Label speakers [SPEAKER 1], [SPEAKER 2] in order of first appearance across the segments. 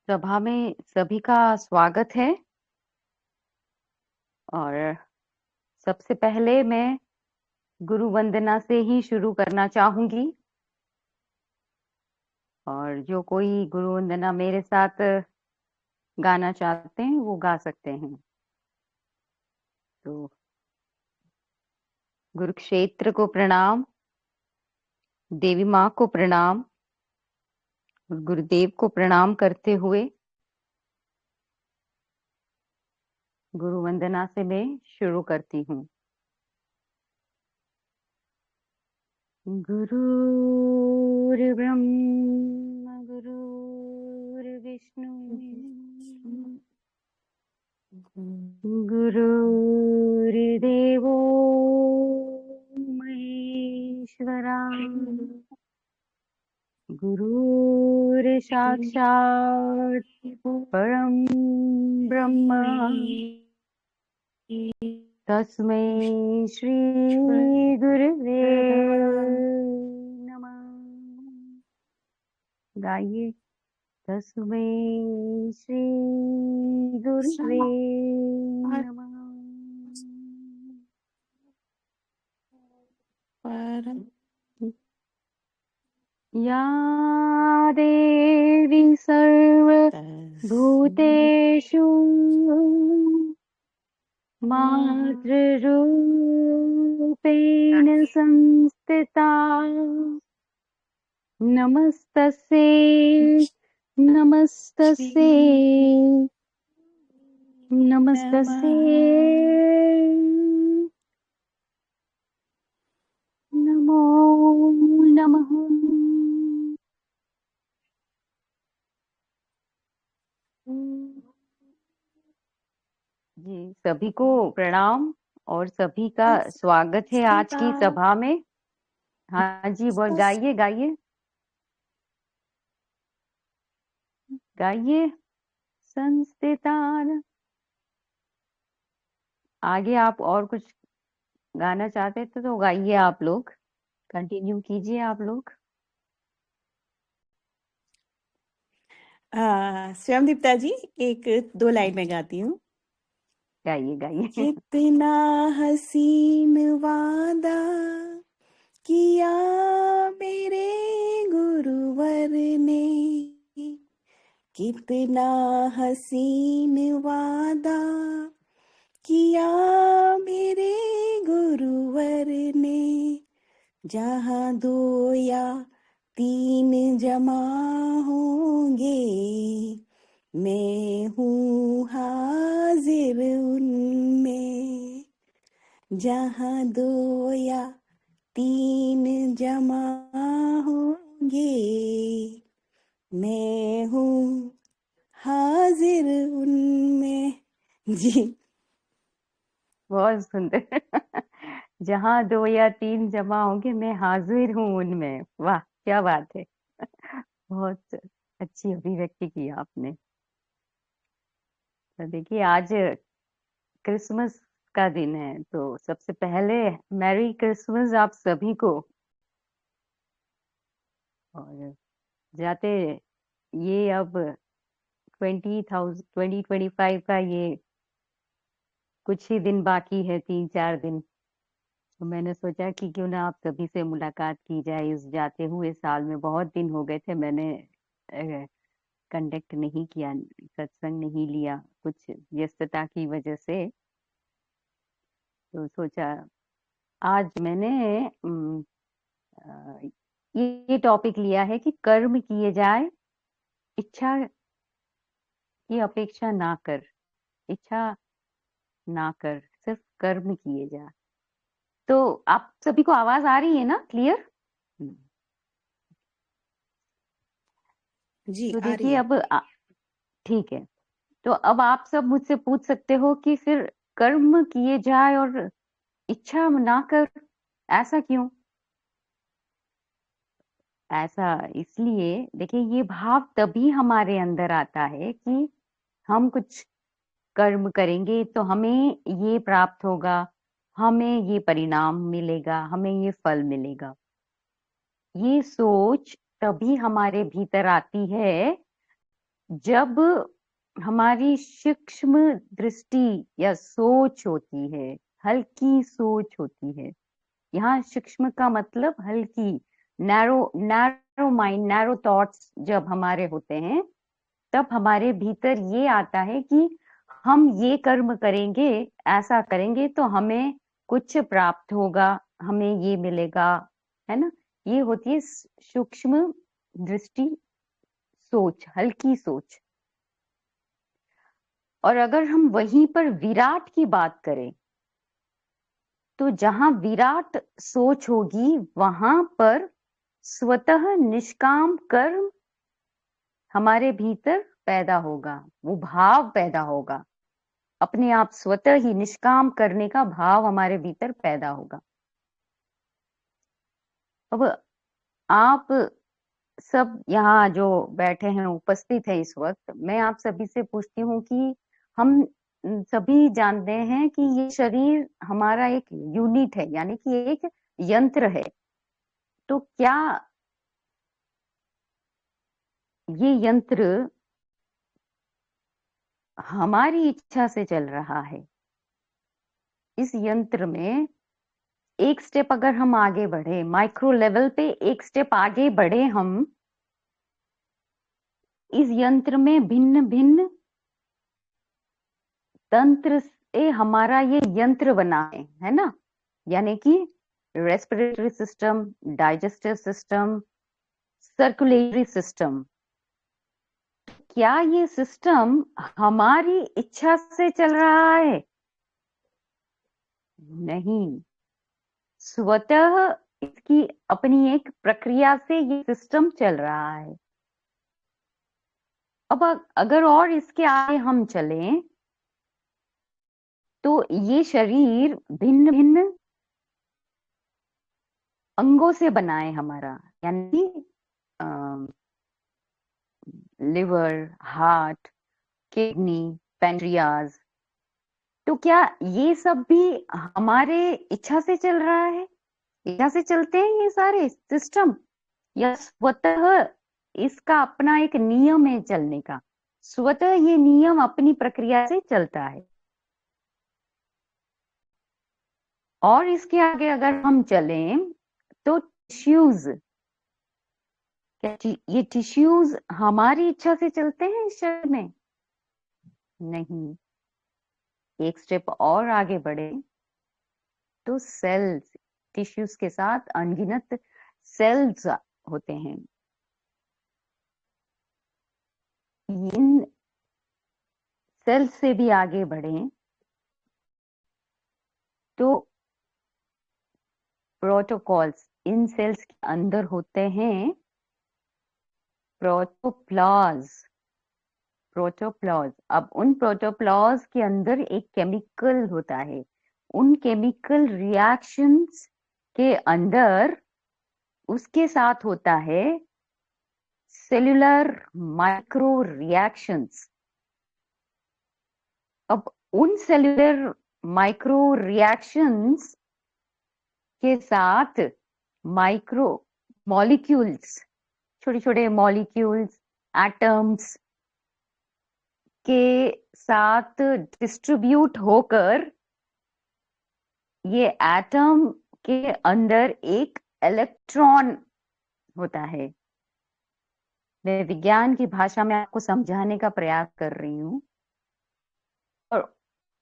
[SPEAKER 1] सभा में सभी का स्वागत है। और सबसे पहले मैं गुरु वंदना से ही शुरू करना चाहूंगी, और जो कोई गुरु वंदना मेरे साथ गाना चाहते हैं वो गा सकते हैं। तो गुरुक्षेत्र को प्रणाम, देवी माँ को प्रणाम, गुरुदेव को प्रणाम करते हुए गुरु वंदना से मैं शुरू करती हूँ। गुरुर्ब्रह्मा गुरुर्विष्णु गुरुर्देवो महेश्वरा, गुरुर्साक्षात् परम ब्रह्म, तस्मै श्री गुरुवे नमः। गाइए, तस्मै श्री गुरुवे नमः। या देवी सर्वभूतेषु मातृरूपेण संस्थिता, नमस्तस्यै नमस्तस्यै नमस्तस्यै नमो नमः। जी, सभी को प्रणाम और सभी का स्वागत है आज की सभा में। हाँ जी, बोल, गाइए गाइए गाइए। संस्थितान। आगे आप और कुछ गाना चाहते थे तो गाइए, आप लोग कंटिन्यू कीजिए आप लोग।
[SPEAKER 2] स्वयं दीप्ता जी, एक दो लाइन में गाती हूँ।
[SPEAKER 1] गाइए गाइए।
[SPEAKER 2] कितना हसीन वादा किया मेरे गुरुवर ने, कितना हसीन वादा किया मेरे गुरुवर ने, जहाँ दो या तीन जमा होंगे मैं हूँ हाजिर उनमें, जहाँ दो या तीन जमा होंगे मैं हूँ हाजिर उनमें। जी,
[SPEAKER 1] बहुत सुंदर। जहाँ दो या तीन जमा होंगे मैं हाजिर हूँ उनमें। वाह, क्या बात है। बहुत अच्छी अभिव्यक्ति की आपने। तो देखिए, आज क्रिसमस का दिन है, तो सबसे पहले मैरी क्रिसमस आप सभी को। और जाते ये अब 2025 का ये कुछ ही दिन बाकी है, 3-4 दिन। तो मैंने सोचा कि क्यों ना आप सभी से मुलाकात की जाए इस जाते हुए साल में। बहुत दिन हो गए थे, मैंने कंडक्ट नहीं किया, सत्संग नहीं लिया, कुछ व्यस्तता की वजह से। तो सोचा आज मैंने अ, ये टॉपिक लिया है कि कर्म किए जाए, इच्छा की अपेक्षा ना कर, इच्छा ना कर, सिर्फ कर्म किए जा। तो आप सभी को आवाज आ रही है ना, क्लियर?
[SPEAKER 2] जी
[SPEAKER 1] तो
[SPEAKER 2] आ रही
[SPEAKER 1] देखिए,
[SPEAKER 2] है।
[SPEAKER 1] अब ठीक है। तो अब आप सब मुझसे पूछ सकते हो कि फिर कर्म किए जाए और इच्छा ना कर, ऐसा क्यों? ऐसा इसलिए, देखिए, ये भाव तभी हमारे अंदर आता है कि हम कुछ कर्म करेंगे तो हमें ये प्राप्त होगा, हमें ये परिणाम मिलेगा, हमें ये फल मिलेगा। ये सोच तभी हमारे भीतर आती है जब हमारी सूक्ष्म दृष्टि या सोच होती है, हल्की सोच होती है, यहाँ सूक्ष्म का मतलब हल्की, नैरो माइंड, नैरो थॉट्स जब हमारे होते हैं, तब हमारे भीतर ये आता है कि हम ये कर्म करेंगे, ऐसा करेंगे तो हमें कुछ प्राप्त होगा, हमें ये मिलेगा, है ना। ये होती है सूक्ष्म दृष्टि, सोच, हल्की सोच। और अगर हम वहीं पर विराट की बात करें, तो जहां विराट सोच होगी वहां पर स्वतः निष्काम कर्म हमारे भीतर पैदा होगा, वो भाव पैदा होगा, अपने आप स्वतः ही निष्काम करने का भाव हमारे भीतर पैदा होगा। अब आप सब यहाँ जो बैठे हैं, उपस्थित है इस वक्त, मैं आप सभी से पूछती हूँ कि हम सभी जानते हैं कि ये शरीर हमारा एक यूनिट है, यानी कि एक यंत्र है। तो क्या ये यंत्र हमारी इच्छा से चल रहा है? इस यंत्र में एक स्टेप अगर हम आगे बढ़े, माइक्रो लेवल पे एक स्टेप आगे बढ़े हम, इस यंत्र में भिन्न भिन्न तंत्र से हमारा ये यंत्र बना है ना, यानी कि respiratory system, digestive system, circulatory system. क्या ये सिस्टम हमारी इच्छा से चल रहा है? नहीं, स्वतः इसकी अपनी एक प्रक्रिया से ये सिस्टम चल रहा है। अब अगर और इसके आगे हम चलें, तो ये शरीर भिन्न भिन्न अंगों से बना है हमारा, यानी लिवर, हार्ट, किडनी, पैंक्रियाज। तो क्या ये सब भी हमारे इच्छा से चल रहा है? इच्छा से चलते हैं ये सारे सिस्टम, या स्वतः इसका अपना एक नियम है चलने का, स्वतः ये नियम अपनी प्रक्रिया से चलता है? और इसके आगे अगर हम चलें, तो टिश्यूज, क्या ये टिश्यूज हमारी इच्छा से चलते हैं इस शरीर में? नहीं। एक स्टेप और आगे बढ़े तो सेल्स, टिश्यूज के साथ अनगिनत सेल्स होते हैं। इन सेल्स से भी आगे बढ़े तो प्रोटोकॉल्स इन सेल्स के अंदर होते हैं, प्रोटोप्लाज। प्रोटोप्लाज, अब उन प्रोटोप्लाज के अंदर एक केमिकल होता है, उन केमिकल रिएक्शंस के अंदर उसके साथ होता है सेल्यूलर माइक्रो रिएक्शंस। अब उन सेल्यूलर माइक्रो रिएक्शंस के साथ माइक्रो मॉलिक्यूल्स, छोटे छोटे मॉलिक्यूल्स, एटम्स के साथ डिस्ट्रीब्यूट होकर ये एटम के अंदर एक इलेक्ट्रॉन होता है। मैं विज्ञान की भाषा में आपको समझाने का प्रयास कर रही हूँ। और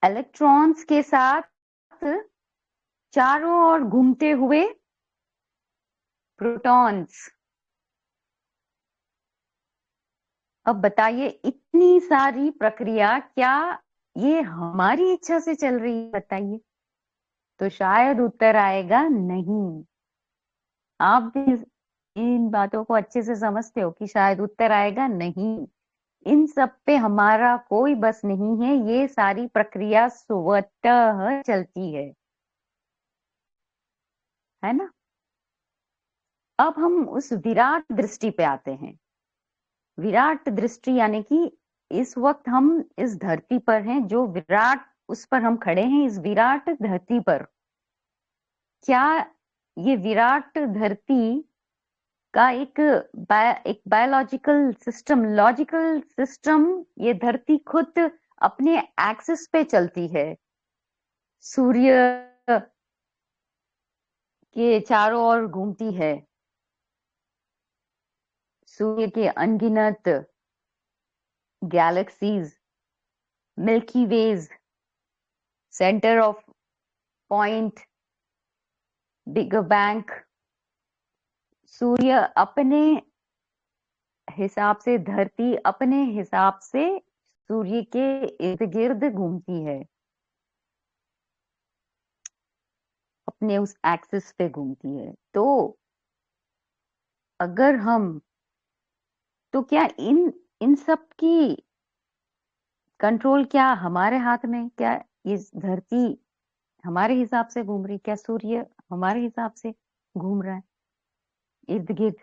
[SPEAKER 1] इलेक्ट्रॉन्स के साथ चारों ओर घूमते हुए प्रोटॉन्स। अब बताइए, इतनी सारी प्रक्रिया क्या ये हमारी इच्छा से चल रही है? बताइए। तो शायद उत्तर आएगा नहीं। आप भी इन बातों को अच्छे से समझते हो कि शायद उत्तर आएगा नहीं। इन सब पे हमारा कोई बस नहीं है, ये सारी प्रक्रिया स्वतः चलती है ना। अब हम उस विराट दृष्टि पे आते हैं। विराट दृष्टि यानी कि इस वक्त हम इस धरती पर हैं, जो विराट, उस पर हम खड़े हैं, इस विराट धरती पर। क्या ये विराट धरती का एक बायोलॉजिकल सिस्टम, लॉजिकल सिस्टम, ये धरती खुद अपने एक्सिस पे चलती है। सूर्य के चारों ओर घूमती है। सूर्य के अनगिनत galaxies, Milky Way, centre of point, big bang, सूर्य अपने हिसाब से, धरती अपने हिसाब से सूर्य के इर्द गिर्द घूमती है, अपने उस एक्सिस पे घूमती है। तो अगर हम, तो क्या इन सब की कंट्रोल क्या हमारे हाथ में? क्या ये धरती हमारे हिसाब से घूम रही? क्या सूर्य हमारे हिसाब से घूम रहा है इर्द गिर्द?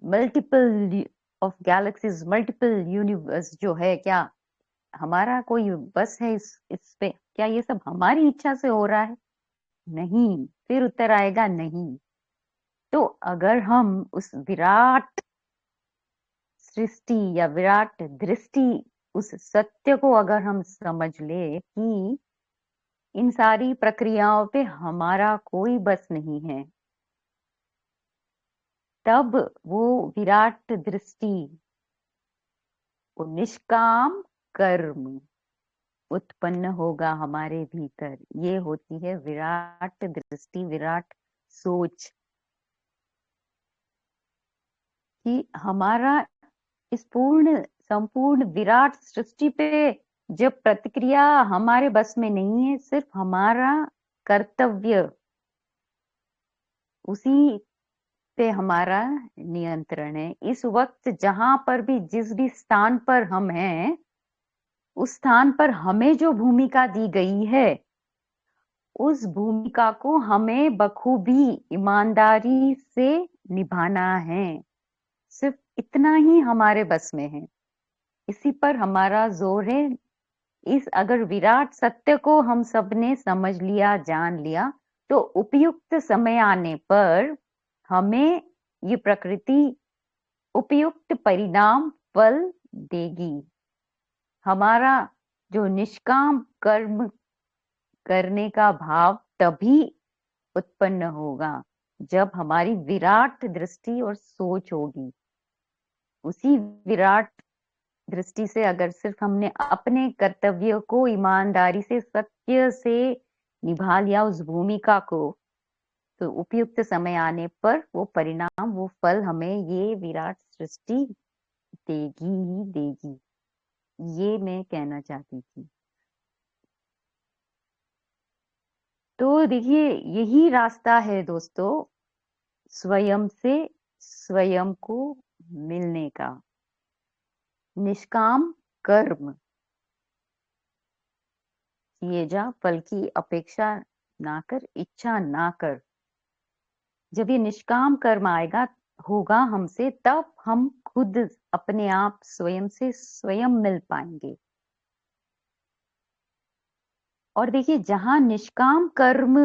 [SPEAKER 1] Multiple of galaxies, multiple universe जो है, क्या हमारा कोई बस है इस पे? क्या ये सब हमारी इच्छा से हो रहा है? नहीं। फिर उत्तर आएगा नहीं। तो अगर हम उस विराट सृष्टि या विराट दृष्टि, उस सत्य को अगर हम समझ ले कि इन सारी प्रक्रियाओं पे हमारा कोई बस नहीं है, तब वो विराट दृष्टि, वो निष्काम कर्म उत्पन्न होगा हमारे भीतर। ये होती है विराट दृष्टि, विराट सोच, कि हमारा इस पूर्ण संपूर्ण विराट सृष्टि पे जब प्रतिक्रिया हमारे बस में नहीं है, सिर्फ हमारा कर्तव्य, उसी पे हमारा नियंत्रण है। इस वक्त जहां पर भी, जिस भी स्थान पर हम हैं, उस स्थान पर हमें जो भूमिका दी गई है, उस भूमिका को हमें बखूबी ईमानदारी से निभाना है। सिर्फ इतना ही हमारे बस में है, इसी पर हमारा जोर है। इस अगर विराट सत्य को हम सबने समझ लिया, जान लिया, तो उपयुक्त समय आने पर हमें ये प्रकृति उपयुक्त परिणाम फल देगी। हमारा जो निष्काम कर्म करने का भाव तभी उत्पन्न होगा जब हमारी विराट दृष्टि और सोच होगी। उसी विराट दृष्टि से अगर सिर्फ हमने अपने कर्तव्य को ईमानदारी से, सत्य से निभा लिया, उस भूमिका को, तो उपयुक्त समय आने पर वो परिणाम, वो फल हमें ये विराट सृष्टि देगी ही देगी। ये मैं कहना चाहती थी। तो देखिए, यही रास्ता है दोस्तों, स्वयं से स्वयं को मिलने का। निष्काम कर्म किए जा, फल की अपेक्षा ना कर, इच्छा ना कर। जब ये निष्काम कर्म आएगा, होगा हमसे, तब हम खुद अपने आप स्वयं से स्वयं मिल पाएंगे। और देखिए, जहां निष्काम कर्म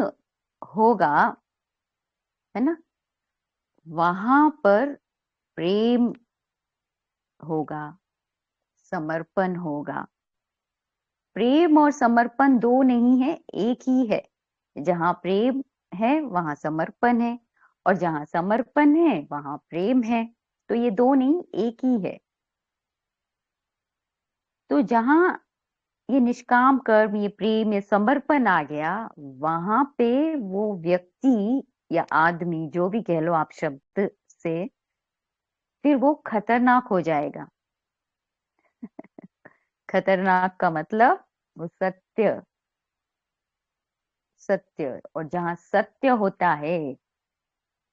[SPEAKER 1] होगा, है ना, वहां पर प्रेम होगा, समर्पण होगा। प्रेम और समर्पण दो नहीं है, एक ही है। जहां प्रेम है वहां समर्पण है, और जहां समर्पण है वहां प्रेम है। तो ये दो नहीं, एक ही है। तो जहां ये निष्काम कर्म, ये प्रेम, ये समर्पण आ गया, वहां पे वो व्यक्ति या आदमी, जो भी कह लो आप शब्द से, फिर वो खतरनाक हो जाएगा। खतरनाक का मतलब वो सत्य, सत्य। और जहां सत्य होता है,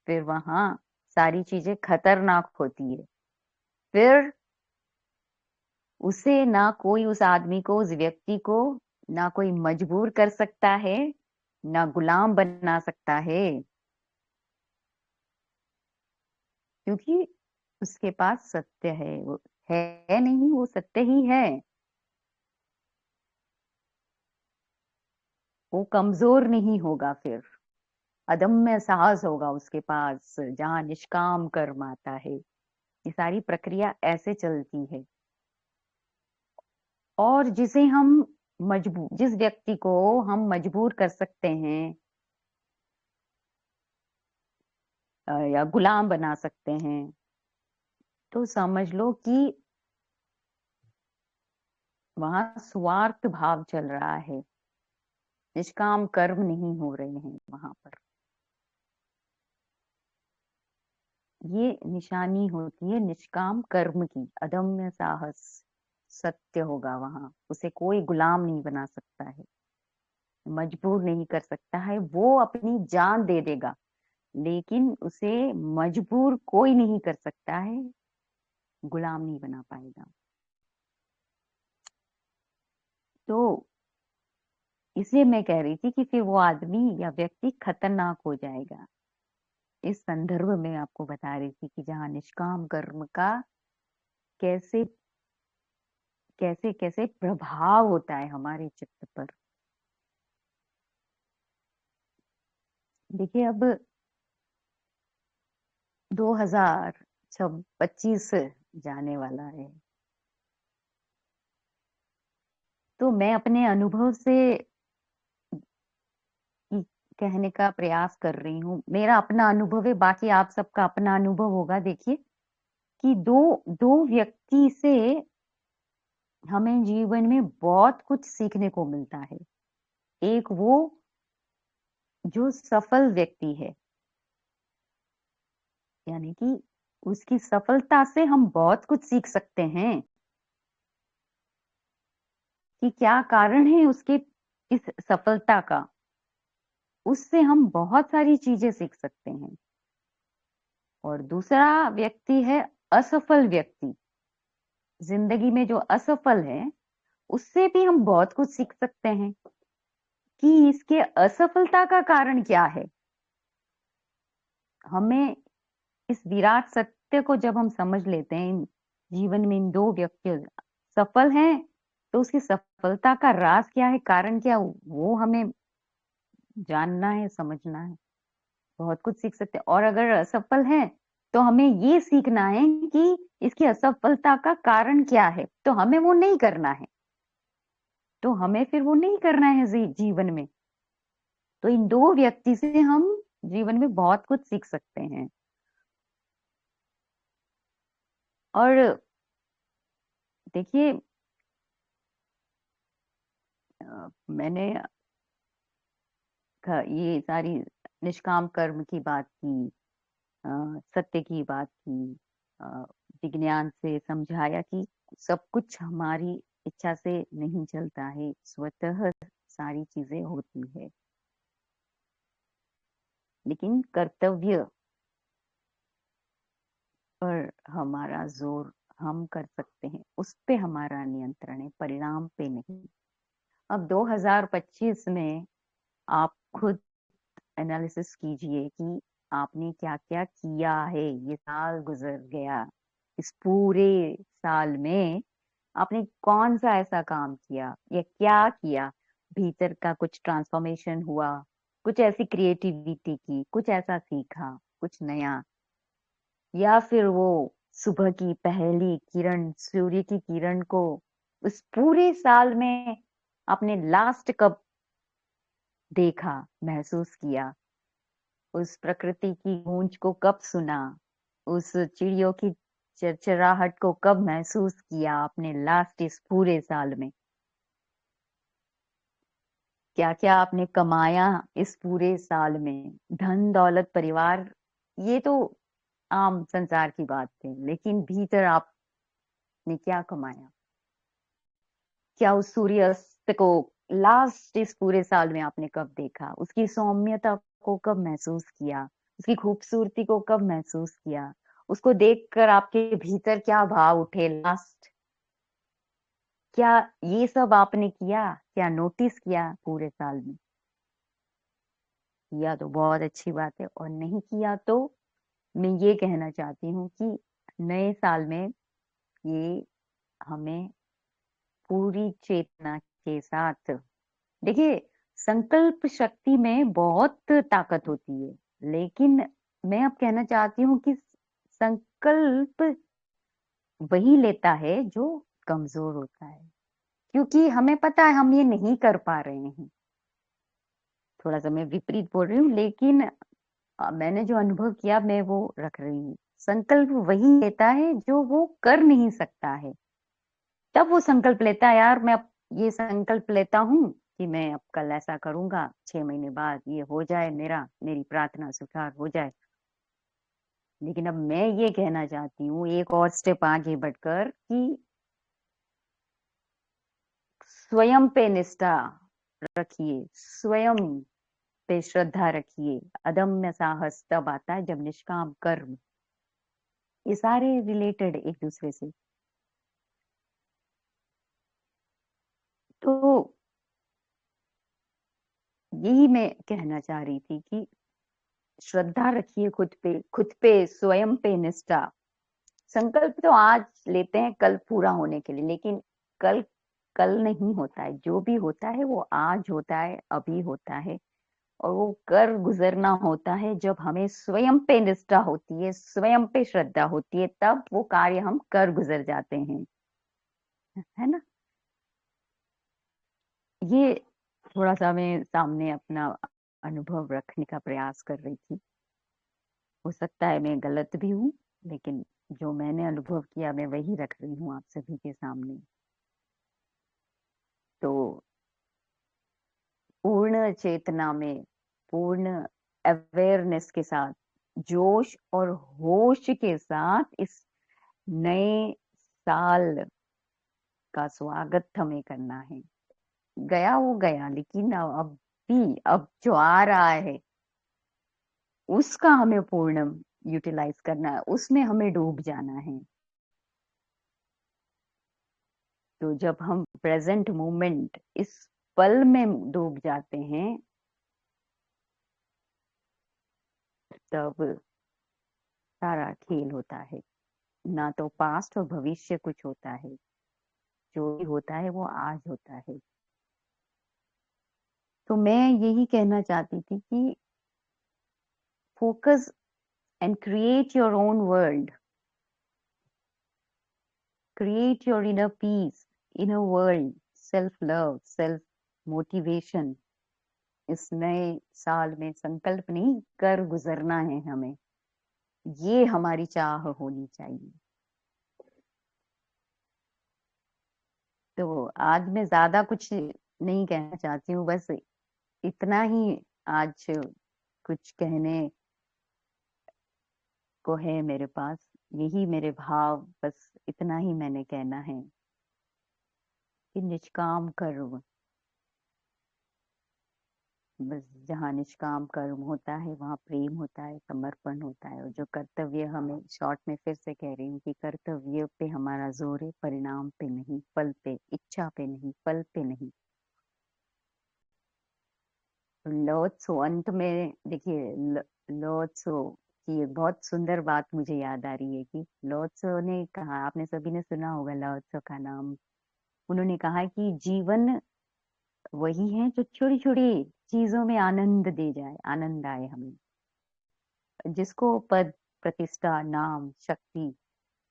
[SPEAKER 1] फिर वहां सारी चीजें खतरनाक होती है। फिर उसे ना कोई, उस आदमी को, उस व्यक्ति को ना कोई मजबूर कर सकता है, ना गुलाम बना सकता है, क्योंकि उसके पास सत्य है। वो है नहीं, वो सत्य ही है। वो कमजोर नहीं होगा फिर। अदम्य साहस होगा उसके पास, जहाँ निष्काम कर्म आता है। ये सारी प्रक्रिया ऐसे चलती है। और जिस व्यक्ति को हम मजबूर कर सकते हैं या गुलाम बना सकते हैं, तो समझ लो कि वहां स्वार्थ भाव चल रहा है, निष्काम कर्म नहीं हो रहे हैं वहां पर। ये निशानी होती है निष्काम कर्म की, अदम्य साहस। सत्य होगा वहां, उसे कोई गुलाम नहीं बना सकता है, मजबूर नहीं कर सकता है। वो अपनी जान दे देगा, लेकिन उसे मजबूर कोई नहीं कर सकता है, गुलाम नहीं बना पाएगा। तो इसलिए मैं कह रही थी कि फिर वो आदमी या व्यक्ति खतरनाक हो जाएगा। इस संदर्भ में आपको बता रही थी कि जहाँ निष्काम कर्म का कैसे कैसे कैसे प्रभाव होता है हमारे चित्त पर। देखिए, अब 2025 जाने वाला है, तो मैं अपने अनुभव से कहने का प्रयास कर रही हूँ। मेरा अपना अनुभव है, बाकी आप सबका अपना अनुभव होगा। देखिए कि दो दो व्यक्ति से हमें जीवन में बहुत कुछ सीखने को मिलता है। एक वो जो सफल व्यक्ति है, यानी कि उसकी सफलता से हम बहुत कुछ सीख सकते हैं कि क्या कारण है उसके इस सफलता का। उससे हम बहुत सारी चीजें सीख सकते हैं। और दूसरा व्यक्ति है असफल व्यक्ति, जिंदगी में जो असफल है, उससे भी हम बहुत कुछ सीख सकते हैं कि इसके असफलता का कारण क्या है। हमें इस विराट सत्य को जब हम समझ लेते हैं, जीवन में इन दो व्यक्ति सफल हैं, तो उसकी सफलता का राज क्या है, कारण क्या, वो हमें जानना है, समझना है। बहुत कुछ सीख सकते हैं। और अगर असफल हैं, तो हमें ये सीखना है कि इसकी असफलता का कारण क्या है, तो हमें वो नहीं करना है। तो हमें फिर वो नहीं करना है जीवन में। तो इन दो व्यक्ति से हम जीवन में बहुत कुछ सीख सकते हैं। और देखिए, मैंने ये सारी निष्काम कर्म की बात की, सत्य की बात की, अ, विज्ञान से समझाया कि सब कुछ हमारी इच्छा से नहीं चलता है, स्वतः सारी चीजें होती है। लेकिन कर्तव्य पर हमारा जोर हम कर सकते हैं, उस पे हमारा नियंत्रण है, परिणाम पे नहीं। अब 2025 में आप खुद एनालिसिस कीजिए कि आपने क्या क्या किया है। ये साल गुजर गया, इस पूरे साल में आपने कौन सा ऐसा काम किया या क्या किया, भीतर का कुछ ट्रांसफॉर्मेशन हुआ, कुछ ऐसी क्रिएटिविटी की, कुछ ऐसा सीखा, कुछ नया। या फिर वो सुबह की पहली किरण, सूर्य की किरण को उस पूरे साल में आपने लास्ट कब देखा, महसूस किया, उस प्रकृति की गूंज को कब सुना, उस चिड़ियों की चरचराहट को कब महसूस किया आपने लास्ट इस पूरे साल में। क्या क्या आपने कमाया इस पूरे साल में, धन दौलत परिवार, ये तो आम संसार की बात है। लेकिन भीतर आपने क्या कमाया, क्या उस सूर्यास्त को लास्ट इस पूरे साल में आपने कब देखा, उसकी सौम्यता को कब महसूस किया, उसकी खूबसूरती को कब महसूस किया, उसको देखकर आपके भीतर क्या भाव उठे लास्ट। क्या ये सब आपने किया, क्या नोटिस किया पूरे साल में? किया तो बहुत अच्छी बात है, और नहीं किया तो मैं ये कहना चाहती हूँ कि नए साल में ये हमें पूरी चेतना के साथ, देखिए, संकल्प शक्ति में बहुत ताकत होती है, लेकिन मैं अब कहना चाहती हूँ कि संकल्प वही लेता है जो कमजोर होता है, क्योंकि हमें पता है हम ये नहीं कर पा रहे हैं। थोड़ा सा मैं विपरीत बोल रही हूँ, लेकिन मैंने जो अनुभव किया मैं वो रख रही हूँ। संकल्प वही लेता है जो वो कर नहीं सकता है, तब वो संकल्प लेता है, यार मैं अब ये संकल्प लेता हूँ कि मैं अब कल ऐसा करूंगा, 6 महीने बाद ये हो जाए, मेरी प्रार्थना स्वीकार हो जाए। लेकिन अब मैं ये कहना चाहती हूँ एक और स्टेप आगे बढ़कर कि स्वयं पे निष्ठा रखिए, स्वयं पे श्रद्धा रखिए। अदम्य साहस तब आता है जब निष्काम कर्म, ये सारे रिलेटेड एक दूसरे से। तो यही मैं कहना चाह रही थी कि श्रद्धा रखिए खुद पे स्वयं पे निष्ठा। संकल्प तो आज लेते हैं कल पूरा होने के लिए, लेकिन कल कल नहीं होता है। जो भी होता है वो आज होता है, अभी होता है, और वो कर गुजरना होता है जब हमें स्वयं पे निष्ठा होती है, स्वयं पे श्रद्धा होती है, तब वो कार्य हम कर गुजर जाते हैं, है ना। ये थोड़ा सा मैं सामने अपना अनुभव रखने का प्रयास कर रही थी। हो सकता है मैं गलत भी हूँ, लेकिन जो मैंने अनुभव किया मैं वही रख रही हूँ आप सभी के सामने। तो पूर्ण चेतना में, पूर्ण अवेयरनेस के साथ, जोश और होश के साथ इस नए साल का स्वागत हमें करना है। गया वो गया, लेकिन अब जो आ रहा है उसका हमें पूर्ण यूटिलाइज करना है, उसमें हमें डूब जाना है। तो जब हम प्रेजेंट मोमेंट, इस पल में डूब जाते हैं, तब सारा खेल होता है। ना तो पास्ट और भविष्य कुछ होता है, जो भी होता है वो आज होता है। तो मैं यही कहना चाहती थी कि focus and create your own world, create your inner peace, inner world, self love, self motivation. इस नए साल में संकल्प नहीं, कर गुजरना है हमें, ये हमारी चाह होनी चाहिए। तो आज मैं ज्यादा कुछ नहीं कहना चाहती हूँ, बस इतना ही आज कुछ कहने को है मेरे पास। यही मेरे भाव, बस इतना ही मैंने कहना है कि निष्काम कर्म, बस जहाँ निष्काम कर्म होता है वहाँ प्रेम होता है, समर्पण होता है। और जो कर्तव्य, हमें शॉर्ट में फिर से कह रही हूँ कि कर्तव्य पे हमारा जोर है, परिणाम पे नहीं, फल पे, इच्छा पे नहीं, फल पे नहीं। लोत्सो अंत में देखिए, लोत्सो की एक बहुत सुंदर बात मुझे याद आ रही है कि लोत्सो ने कहा, आपने सभी ने सुना होगा लोत्सो का नाम। उन्होंने कहा कि जीवन वही है जो छोटी छोटी चीजों में आनंद दे जाए, आनंद आए हमें। जिसको पद, प्रतिष्ठा, नाम, शक्ति,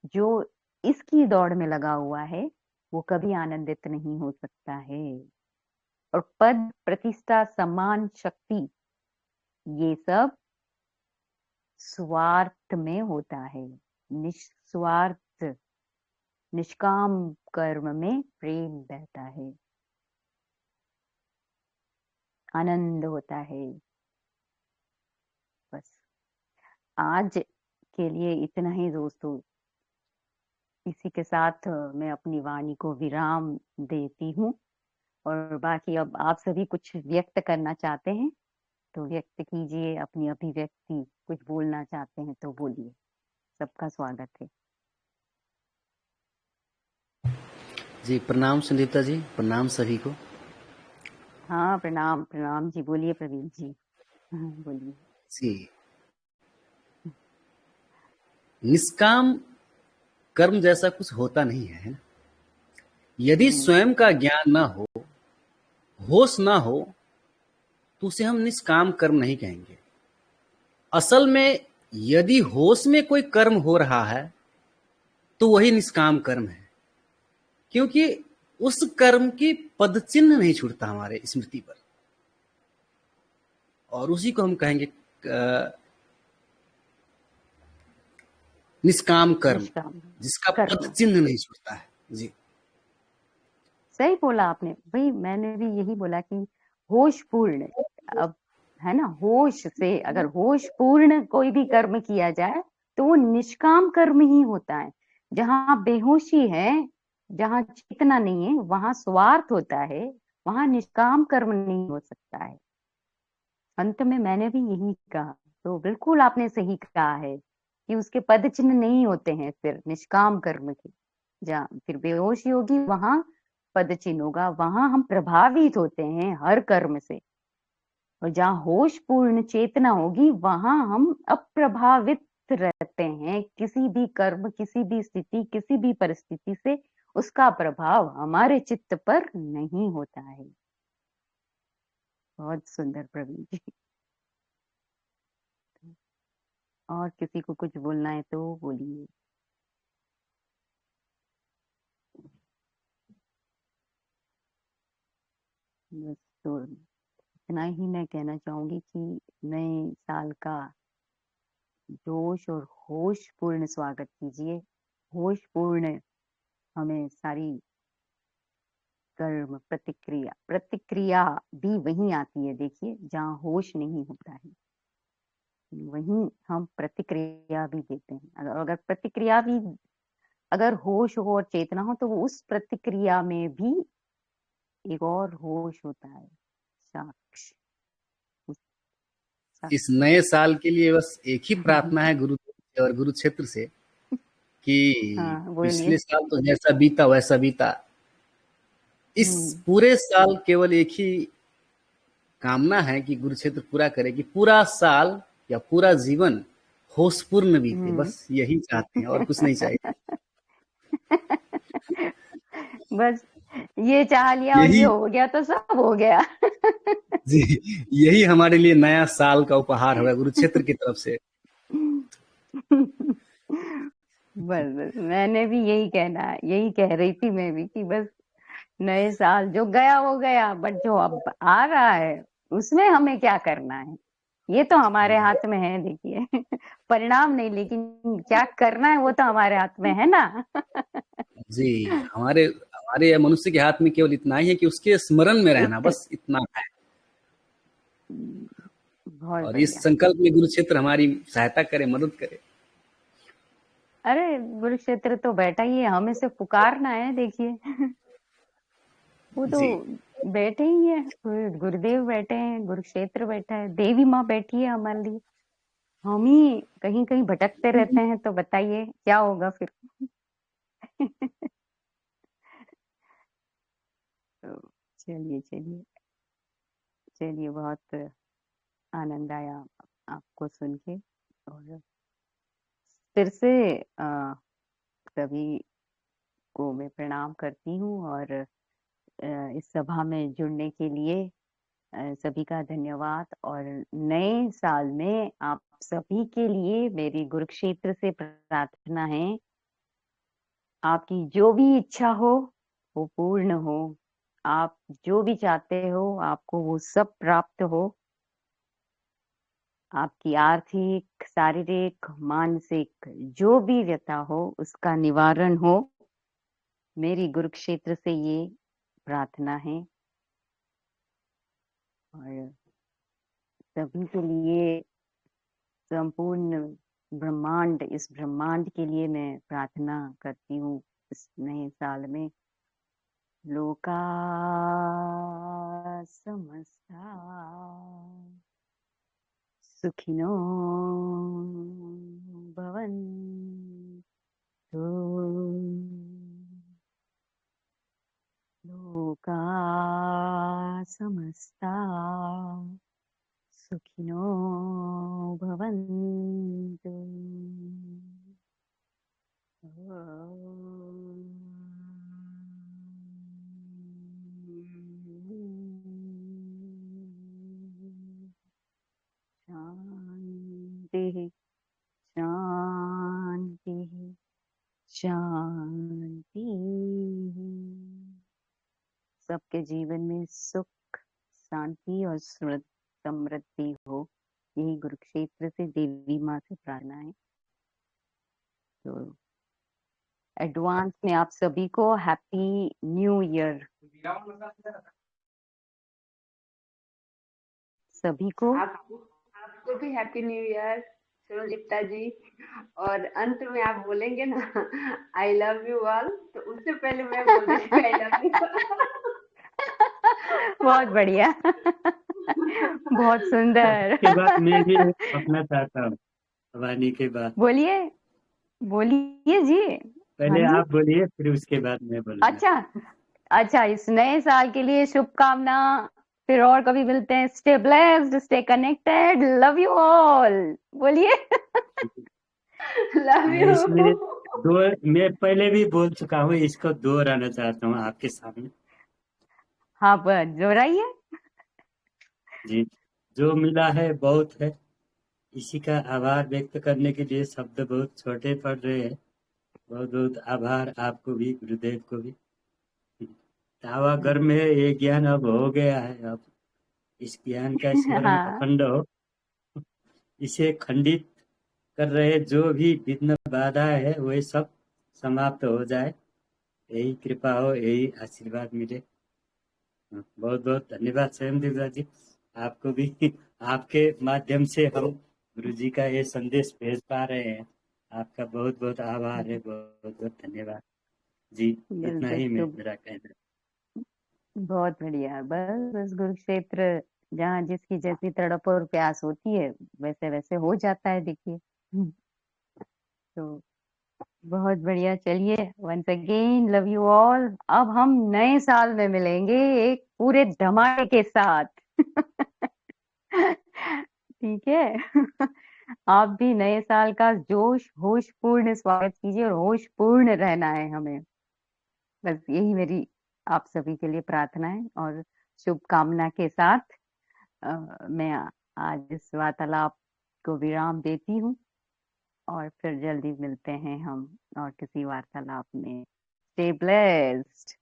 [SPEAKER 1] जो इसकी दौड़ में लगा हुआ है, वो कभी आनंदित नहीं हो सकता है। और पद, प्रतिष्ठा, सम्मान, शक्ति, ये सब स्वार्थ में होता है। निस्वार्थ, निष्काम कर्म में प्रेम बहता है, आनंद होता है। बस आज के लिए इतना ही दोस्तों। इसी के साथ मैं अपनी वाणी को विराम देती हूँ। और बाकी अब आप सभी कुछ व्यक्त करना चाहते हैं तो व्यक्त कीजिए, अपनी अभिव्यक्ति, कुछ बोलना चाहते हैं तो बोलिए। सबका स्वागत है।
[SPEAKER 3] जी प्रणाम संदीप्ता जी, प्रणाम सभी को।
[SPEAKER 1] हाँ, प्रणाम प्रणाम जी, बोलिए प्रवीण जी। हाँ, बोलिए
[SPEAKER 3] जी, निष्काम कर्म जैसा कुछ होता नहीं है। यदि स्वयं का ज्ञान ना हो, होश ना हो, तो उसे हम निष्काम कर्म नहीं कहेंगे। असल में यदि होश में कोई कर्म हो रहा है तो वही निष्काम कर्म है, क्योंकि उस कर्म की पद चिन्ह नहीं छूटता हमारे स्मृति पर, और उसी को हम कहेंगे निष्काम कर्म,
[SPEAKER 1] निष्काम
[SPEAKER 3] जिसका पद
[SPEAKER 1] कर्म।
[SPEAKER 3] चिन्ह नहीं छूटता है। जी
[SPEAKER 1] सही बोला आपने भाई, मैंने भी यही बोला कि होश पूर्ण, अब है ना, होश से अगर होश पूर्ण कोई भी कर्म किया जाए तो वो निष्काम कर्म ही होता है। जहाँ बेहोशी है, जहाँ चेतना नहीं है, वहां स्वार्थ होता है, वहां निष्काम कर्म नहीं हो सकता है। अंत में मैंने भी यही कहा, तो बिल्कुल आपने सही कहा है कि उसके पद चिन्ह नहीं होते हैं फिर निष्काम कर्म के। जहाँ फिर बेहोशी होगी वहां पद चिन्ह होगा, वहां हम प्रभावित होते हैं हर कर्म से। और जहाँ होश पूर्ण चेतना होगी वहां हम अप्रभावित रहते हैं, किसी भी कर्म, किसी भी स्थिति, किसी भी परिस्थिति से उसका प्रभाव हमारे चित्त पर नहीं होता है। बहुत सुंदर प्रवीण जी। और किसी को कुछ बोलना है तो बोलिए। बस तो इतना ही मैं कहना चाहूंगी कि नए साल का जोश और होश पूर्ण स्वागत कीजिए। होश पूर्ण हमें सारी कर्म प्रतिक्रिया, प्रतिक्रिया भी वहीं आती है, देखिए जहाँ होश नहीं होता है वहीं हम प्रतिक्रिया भी देते हैं। अगर प्रतिक्रिया भी, अगर होश हो और चेतना हो तो वो उस प्रतिक्रिया में भी एक और होश होता है, साक्ष, उस
[SPEAKER 3] इस
[SPEAKER 1] साक्षी।
[SPEAKER 3] नए साल के लिए बस एक ही प्रार्थना है गुरु और गुरु क्षेत्र से कि
[SPEAKER 1] हाँ बोलिए।
[SPEAKER 3] पिछले साल तो जैसा बीता वैसा बीता, इस
[SPEAKER 1] हम्म।
[SPEAKER 3] पूरे साल केवल एक ही कामना है कि गुरु क्षेत्र पूरा करे कि पूरा साल या पूरा जीवन होशपूर्ण बीते,
[SPEAKER 1] हम्म।
[SPEAKER 3] बस यही चाहते हैं और कुछ नहीं चाहिए।
[SPEAKER 1] बस ये चाह लिया और ये
[SPEAKER 3] यही,
[SPEAKER 1] हो गया तो सब हो गया।
[SPEAKER 3] जी, यही हमारे लिए नया साल का उपहार होगा गुरु क्षेत्र की तरफ से।
[SPEAKER 1] बस बस मैंने भी यही कहना है, यही कह रही थी मैं भी कि बस नए साल जो गया वो गया, बट जो अब आ रहा है उसमें हमें क्या करना है ये तो हमारे हाथ में है। देखिए परिणाम नहीं, लेकिन क्या करना है वो तो हमारे हाथ में है ना।
[SPEAKER 3] जी, हमारे हमारे या मनुष्य के हाथ में केवल इतना ही है कि उसके स्मरण में रहना, बस इतना है।
[SPEAKER 1] बहुत
[SPEAKER 3] और इस
[SPEAKER 1] बढ़िया।
[SPEAKER 3] संकल्प में गुरु क्षेत्र हमारी सहायता करे, मदद करे।
[SPEAKER 1] अरे कुरुक्षेत्र तो बैठा ही है, हमें सिर्फ पुकारना है। देखिए वो तो
[SPEAKER 3] जी
[SPEAKER 1] बैठे ही है, गुरुदेव बैठे हैं, कुरुक्षेत्र बैठा है, देवी माँ बैठी है हमारे लिए। हम ही कहीं कहीं भटकते रहते हैं, तो बताइए क्या होगा फिर। तो चलिए चलिए चलिए, बहुत आनंद आया आपको सुन के। और फिर से सभी को मैं प्रणाम करती हूँ, और इस सभा में जुड़ने के लिए सभी का धन्यवाद। और नए साल में आप सभी के लिए मेरी गुरुक्षेत्र से प्रार्थना है, आपकी जो भी इच्छा हो वो पूर्ण हो, आप जो भी चाहते हो आपको वो सब प्राप्त हो, आपकी आर्थिक, शारीरिक, मानसिक जो भी व्यथा हो उसका निवारण हो। मेरी गुरुक्षेत्र से ये प्रार्थना है। और सभी के लिए, संपूर्ण ब्रह्मांड, इस ब्रह्मांड के लिए मैं प्रार्थना करती हूँ इस नए साल में। लोका समस्ता सुखिनो भवन्तु, लोका समस्ता सुखिनो भवन्तु। शांति शांति शांति। सबके जीवन में सुख शांति और समृद्धि हो, यही कुरुक्षेत्र से देवी माँ से प्रार्थना है। तो एडवांस में आप सभी को हैप्पी न्यू ईयर। सभी को
[SPEAKER 4] आपको भी हैप्पी न्यू ईयर सुरलिप्ता जी। और अंत में आप बोलेंगे ना आई लव यू ऑल, तो उससे पहले मैं बोल देती आई लव यू।
[SPEAKER 1] बहुत बढ़िया। बहुत सुंदर।
[SPEAKER 5] के बाद मैं भी अपना चाहता हूँ वानी के बाद।
[SPEAKER 1] बोलिए बोलिए जी।
[SPEAKER 5] पहले
[SPEAKER 1] हाँ जी।
[SPEAKER 5] आप बोलिए फिर उसके बाद मैं बोलूंगा।
[SPEAKER 1] अच्छा अच्छा, इस नए साल के लिए शुभकामना। फिर और कभी मिलते हैं। Stay blessed, stay connected, love you all. बोलिए।
[SPEAKER 4] लव
[SPEAKER 5] मैं इसमें
[SPEAKER 4] यू।
[SPEAKER 5] मैं पहले भी बोल चुका हूँ, इसको दोहराना चाहता हूँ आपके सामने।
[SPEAKER 1] हाँ पर दोहराइए।
[SPEAKER 5] जी, जो मिला है बहुत है, इसी का आभार व्यक्त करने के लिए शब्द बहुत छोटे पड़ रहे हैं। बहुत बहुत आभार आपको भी, गुरुदेव को भी। तावा गर्म है, ये ज्ञान अब हो गया है। अब इस ज्ञान का स्मरण
[SPEAKER 1] हाँ
[SPEAKER 5] अखंड हो, इसे खंडित कर रहे जो भी विघ्न बाधाएं है वे सब समाप्त हो जाए, यही कृपा हो, यही आशीर्वाद मिले। बहुत बहुत धन्यवाद स्वयं दिव्या जी, आपको भी। आपके माध्यम से हम गुरु जी का ये संदेश भेज पा रहे हैं। आपका बहुत बहुत आभार है, बहुत बहुत धन्यवाद जी। इतना ही मेरा कहना है।
[SPEAKER 1] बहुत बढ़िया। बस बस कुरुक्षेत्र जहाँ जिसकी जैसी तड़प और प्यास होती है वैसे वैसे हो जाता है। देखिए तो बहुत बढ़िया। चलिए, once again love you all. अब हम नए साल में मिलेंगे एक पूरे धमाके के साथ। ठीक है। आप भी नए साल का जोश होश पूर्ण स्वागत कीजिए और होश पूर्ण रहना है हमें। बस यही मेरी आप सभी के लिए प्रार्थना है और शुभकामना के साथ मैं आज इस वार्तालाप को विराम देती हूँ और फिर जल्दी मिलते हैं हम और किसी वार्तालाप में। Stay blessed.